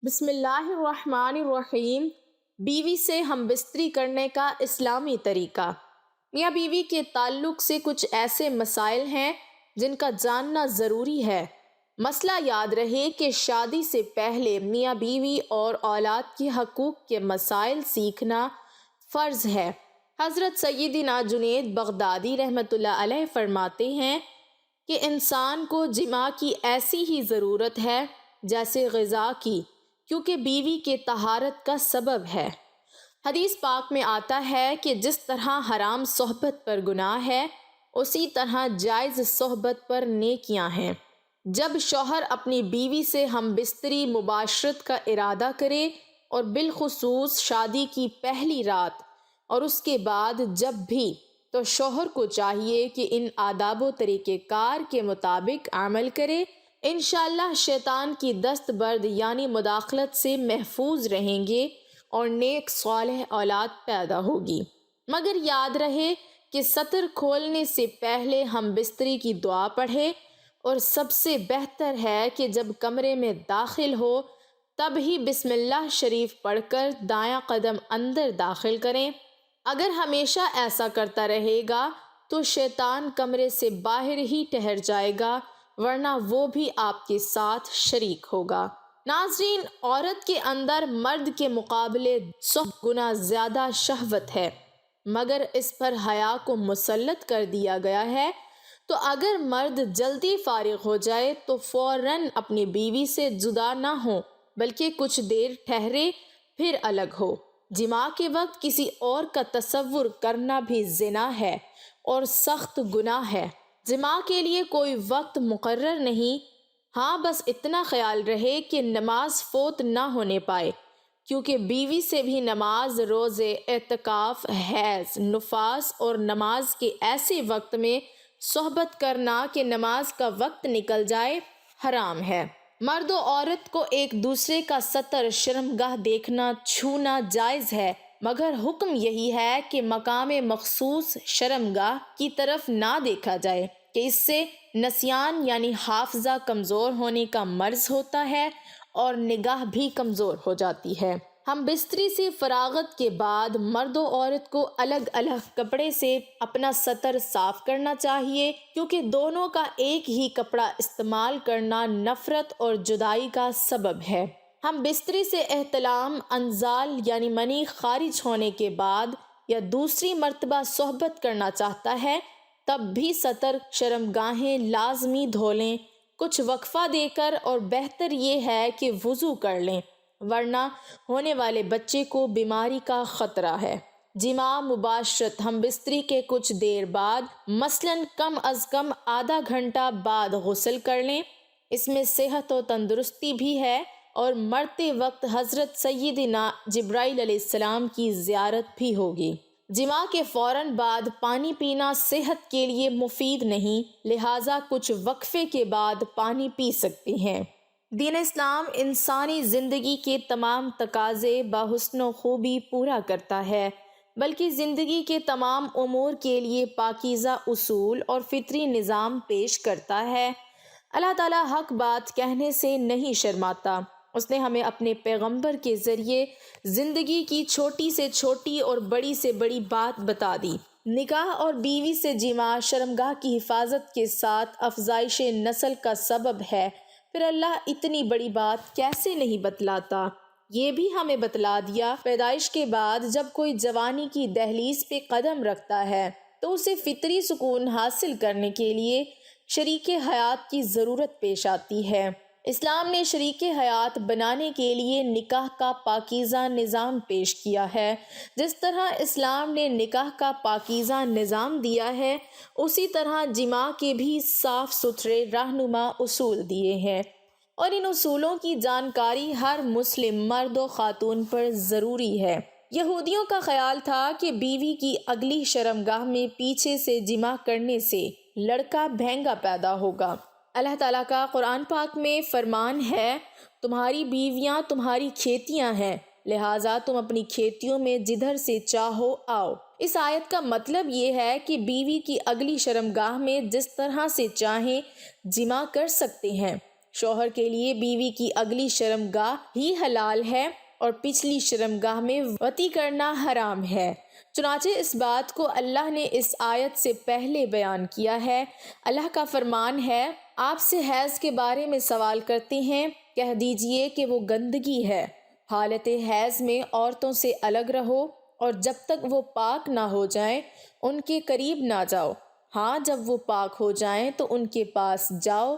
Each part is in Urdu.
بسم اللہ الرحمن الرحیم۔ بیوی سے ہم بستری کرنے کا اسلامی طریقہ۔ میاں بیوی کے تعلق سے کچھ ایسے مسائل ہیں جن کا جاننا ضروری ہے۔ مسئلہ یاد رہے کہ شادی سے پہلے میاں بیوی اور اولاد کے حقوق کے مسائل سیکھنا فرض ہے۔ حضرت سیدنا جنید بغدادی رحمۃ اللہ علیہ فرماتے ہیں کہ انسان کو جماع کی ایسی ہی ضرورت ہے جیسے غذا کی، کیونکہ بیوی کے طہارت کا سبب ہے۔ حدیث پاک میں آتا ہے کہ جس طرح حرام صحبت پر گناہ ہے، اسی طرح جائز صحبت پر نیکیاں ہیں۔ جب شوہر اپنی بیوی سے ہم بستری مباشرت کا ارادہ کرے، اور بالخصوص شادی کی پہلی رات اور اس کے بعد جب بھی، تو شوہر کو چاہیے کہ ان آداب و طریقہ کار کے مطابق عمل کرے۔ انشاءاللہ شیطان کی دست برد یعنی مداخلت سے محفوظ رہیں گے اور نیک صالح اولاد پیدا ہوگی۔ مگر یاد رہے کہ سطر کھولنے سے پہلے ہم بستری کی دعا پڑھیں، اور سب سے بہتر ہے کہ جب کمرے میں داخل ہو تب ہی بسم اللہ شریف پڑھ کر دایاں قدم اندر داخل کریں۔ اگر ہمیشہ ایسا کرتا رہے گا تو شیطان کمرے سے باہر ہی ٹھہر جائے گا، ورنہ وہ بھی آپ کے ساتھ شریک ہوگا۔ ناظرین، عورت کے اندر مرد کے مقابلے 100 گنا زیادہ شہوت ہے، مگر اس پر حیا کو مسلط کر دیا گیا ہے۔ تو اگر مرد جلدی فارغ ہو جائے تو فوراً اپنی بیوی سے جدا نہ ہو، بلکہ کچھ دیر ٹھہرے پھر الگ ہو۔ جماع کے وقت کسی اور کا تصور کرنا بھی زنا ہے اور سخت گناہ ہے۔ جماع کے لیے کوئی وقت مقرر نہیں، ہاں بس اتنا خیال رہے کہ نماز فوت نہ ہونے پائے، کیونکہ بیوی سے بھی نماز، روزے، اعتکاف، حیض، نفاس اور نماز کے ایسے وقت میں صحبت کرنا کہ نماز کا وقت نکل جائے حرام ہے۔ مرد و عورت کو ایک دوسرے کا سطر شرمگاہ دیکھنا، چھونا جائز ہے، مگر حکم یہی ہے کہ مقام مخصوص شرمگاہ کی طرف نہ دیکھا جائے کہ اس سے نسیان یعنی حافظہ کمزور ہونے کا مرض ہوتا ہے اور نگاہ بھی کمزور ہو جاتی ہے۔ ہم بستری سے فراغت کے بعد مرد و عورت کو الگ الگ کپڑے سے اپنا سطر صاف کرنا چاہیے، کیونکہ دونوں کا ایک ہی کپڑا استعمال کرنا نفرت اور جدائی کا سبب ہے۔ ہم بستری سے احتلام، انزال یعنی منی خارج ہونے کے بعد یا دوسری مرتبہ صحبت کرنا چاہتا ہے، تب بھی سطر شرمگاہیں لازمی دھو لیں کچھ وقفہ دے کر، اور بہتر یہ ہے کہ وضو کر لیں، ورنہ ہونے والے بچے کو بیماری کا خطرہ ہے۔ جماع مباشرت ہم بستری کے کچھ دیر بعد، مثلاً کم از کم آدھا گھنٹہ بعد غسل کر لیں، اس میں صحت و تندرستی بھی ہے، اور مرتے وقت حضرت سیدنا جبرائیل علیہ السلام کی زیارت بھی ہوگی۔ جماع کے فوراً بعد پانی پینا صحت کے لیے مفید نہیں، لہٰذا کچھ وقفے کے بعد پانی پی سکتے ہیں۔ دین اسلام انسانی زندگی کے تمام تقاضے بحسن و خوبی پورا کرتا ہے، بلکہ زندگی کے تمام امور کے لیے پاکیزہ اصول اور فطری نظام پیش کرتا ہے۔ اللہ تعالیٰ حق بات کہنے سے نہیں شرماتا۔ اس نے ہمیں اپنے پیغمبر کے ذریعے زندگی کی چھوٹی سے چھوٹی اور بڑی سے بڑی بات بتا دی۔ نکاح اور بیوی سے جماع شرمگاہ کی حفاظت کے ساتھ افزائش نسل کا سبب ہے، پھر اللہ اتنی بڑی بات کیسے نہیں بتلاتا؟ یہ بھی ہمیں بتلا دیا، پیدائش کے بعد جب کوئی جوانی کی دہلیز پہ قدم رکھتا ہے تو اسے فطری سکون حاصل کرنے کے لیے شریک حیات کی ضرورت پیش آتی ہے۔ اسلام نے شریک حیات بنانے کے لیے نکاح کا پاکیزہ نظام پیش کیا ہے۔ جس طرح اسلام نے نکاح کا پاکیزہ نظام دیا ہے، اسی طرح جماع کے بھی صاف ستھرے رہنما اصول دیے ہیں، اور ان اصولوں کی جانکاری ہر مسلم مرد و خاتون پر ضروری ہے۔ یہودیوں کا خیال تھا کہ بیوی کی اگلی شرمگاہ میں پیچھے سے جماع کرنے سے لڑکا بھینگا پیدا ہوگا۔ اللہ تعالیٰ کا قرآن پاک میں فرمان ہے، تمہاری بیویاں تمہاری کھیتیاں ہیں، لہٰذا تم اپنی کھیتیوں میں جدھر سے چاہو آؤ۔ اس آیت کا مطلب یہ ہے کہ بیوی کی اگلی شرمگاہ میں جس طرح سے چاہیں جماع کر سکتے ہیں۔ شوہر کے لیے بیوی کی اگلی شرمگاہ ہی حلال ہے اور پچھلی شرمگاہ میں وطی کرنا حرام ہے۔ چنانچہ اس بات کو اللہ نے اس آیت سے پہلے بیان کیا ہے۔ اللہ کا فرمان ہے، آپ سے حیض کے بارے میں سوال کرتے ہیں، کہہ دیجئے کہ وہ گندگی ہے۔ حالت حیض میں عورتوں سے الگ رہو اور جب تک وہ پاک نہ ہو جائیں ان کے قریب نہ جاؤ۔ ہاں، جب وہ پاک ہو جائیں تو ان کے پاس جاؤ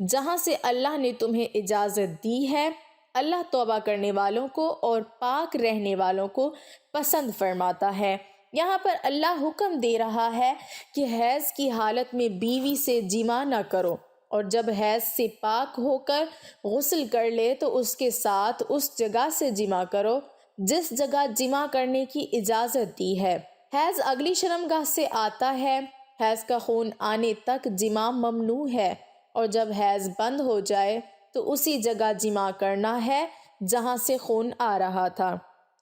جہاں سے اللہ نے تمہیں اجازت دی ہے۔ اللہ توبہ کرنے والوں کو اور پاک رہنے والوں کو پسند فرماتا ہے۔ یہاں پر اللہ حکم دے رہا ہے کہ حیض کی حالت میں بیوی سے جماع نہ کرو، اور جب حیض سے پاک ہو کر غسل کر لے تو اس کے ساتھ اس جگہ سے جماع کرو جس جگہ جماع کرنے کی اجازت دی ہے۔ حیض اگلی شرمگاہ سے آتا ہے۔ حیض کا خون آنے تک جماع ممنوع ہے، اور جب حیض بند ہو جائے تو اسی جگہ جماع کرنا ہے جہاں سے خون آ رہا تھا۔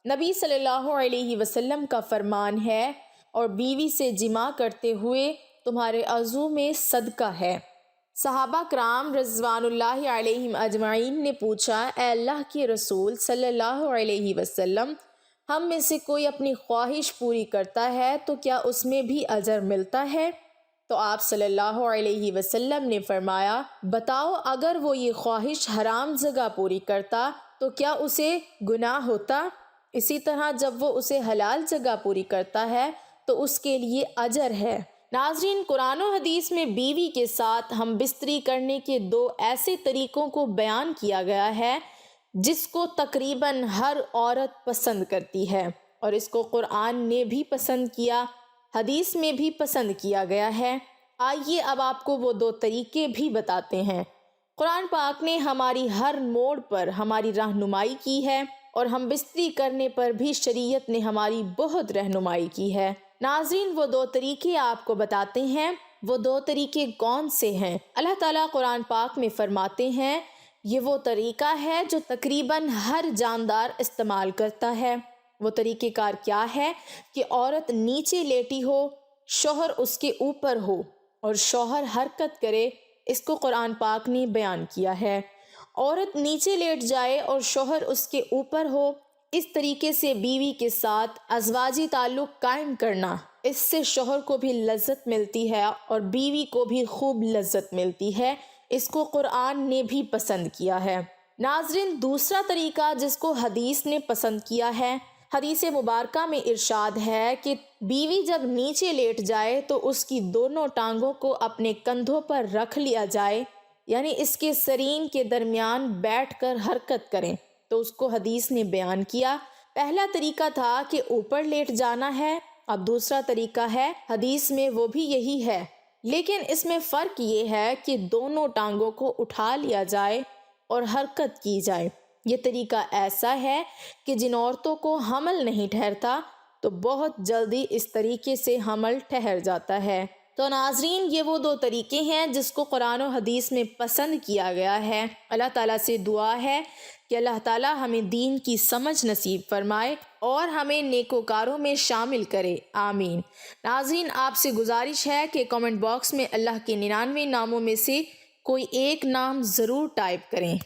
نبی صلی اللہ علیہ وسلم کا فرمان ہے، اور بیوی سے جماع کرتے ہوئے تمہارے عضو میں صدقہ ہے۔ صحابہ کرام رضوان اللہ علیہم اجمعین نے پوچھا، اے اللہ کے رسول صلی اللہ علیہ وسلم، ہم میں سے کوئی اپنی خواہش پوری کرتا ہے تو کیا اس میں بھی اجر ملتا ہے؟ تو آپ صلی اللہ علیہ وسلم نے فرمایا، بتاؤ، اگر وہ یہ خواہش حرام جگہ پوری کرتا تو کیا اسے گناہ ہوتا؟ اسی طرح جب وہ اسے حلال جگہ پوری کرتا ہے تو اس کے لیے اجر ہے۔ ناظرین، قرآن و حدیث میں بیوی کے ساتھ ہم بستری کرنے کے دو ایسے طریقوں کو بیان کیا گیا ہے جس کو تقریباً ہر عورت پسند کرتی ہے، اور اس کو قرآن نے بھی پسند کیا، حدیث میں بھی پسند کیا گیا ہے۔ آئیے اب آپ کو وہ دو طریقے بھی بتاتے ہیں۔ قرآن پاک نے ہماری ہر موڑ پر ہماری رہنمائی کی ہے، اور ہم بستری کرنے پر بھی شریعت نے ہماری بہت رہنمائی کی ہے۔ ناظرین، وہ دو طریقے آپ کو بتاتے ہیں۔ وہ دو طریقے کون سے ہیں؟ اللہ تعالیٰ قرآن پاک میں فرماتے ہیں، یہ وہ طریقہ ہے جو تقریباً ہر جاندار استعمال کرتا ہے۔ وہ طریقہ کار کیا ہے کہ عورت نیچے لیٹی ہو، شوہر اس کے اوپر ہو اور شوہر حرکت کرے، اس کو قرآن پاک نے بیان کیا ہے۔ عورت نیچے لیٹ جائے اور شوہر اس کے اوپر ہو، اس طریقے سے بیوی کے ساتھ ازواجی تعلق قائم کرنا، اس سے شوہر کو بھی لذت ملتی ہے اور بیوی کو بھی خوب لذت ملتی ہے۔ اس کو قرآن نے بھی پسند کیا ہے۔ ناظرین، دوسرا طریقہ جس کو حدیث نے پسند کیا ہے، حدیث مبارکہ میں ارشاد ہے کہ بیوی جب نیچے لیٹ جائے تو اس کی دونوں ٹانگوں کو اپنے کندھوں پر رکھ لیا جائے، یعنی اس کے سرین کے درمیان بیٹھ کر حرکت کریں، تو اس کو حدیث نے بیان کیا۔ پہلا طریقہ تھا کہ اوپر لیٹ جانا ہے، اب دوسرا طریقہ ہے، حدیث میں وہ بھی یہی ہے، لیکن اس میں فرق یہ ہے کہ دونوں ٹانگوں کو اٹھا لیا جائے اور حرکت کی جائے۔ یہ طریقہ ایسا ہے کہ جن عورتوں کو حمل نہیں ٹھہرتا تو بہت جلدی اس طریقے سے حمل ٹھہر جاتا ہے۔ تو ناظرین، یہ وہ دو طریقے ہیں جس کو قرآن و حدیث میں پسند کیا گیا ہے۔ اللہ تعالیٰ سے دعا ہے کہ اللہ تعالیٰ ہمیں دین کی سمجھ نصیب فرمائے اور ہمیں نیکوکاروں میں شامل کرے، آمین۔ ناظرین، آپ سے گزارش ہے کہ کامنٹ باکس میں اللہ کے 99 ناموں میں سے کوئی ایک نام ضرور ٹائپ کریں۔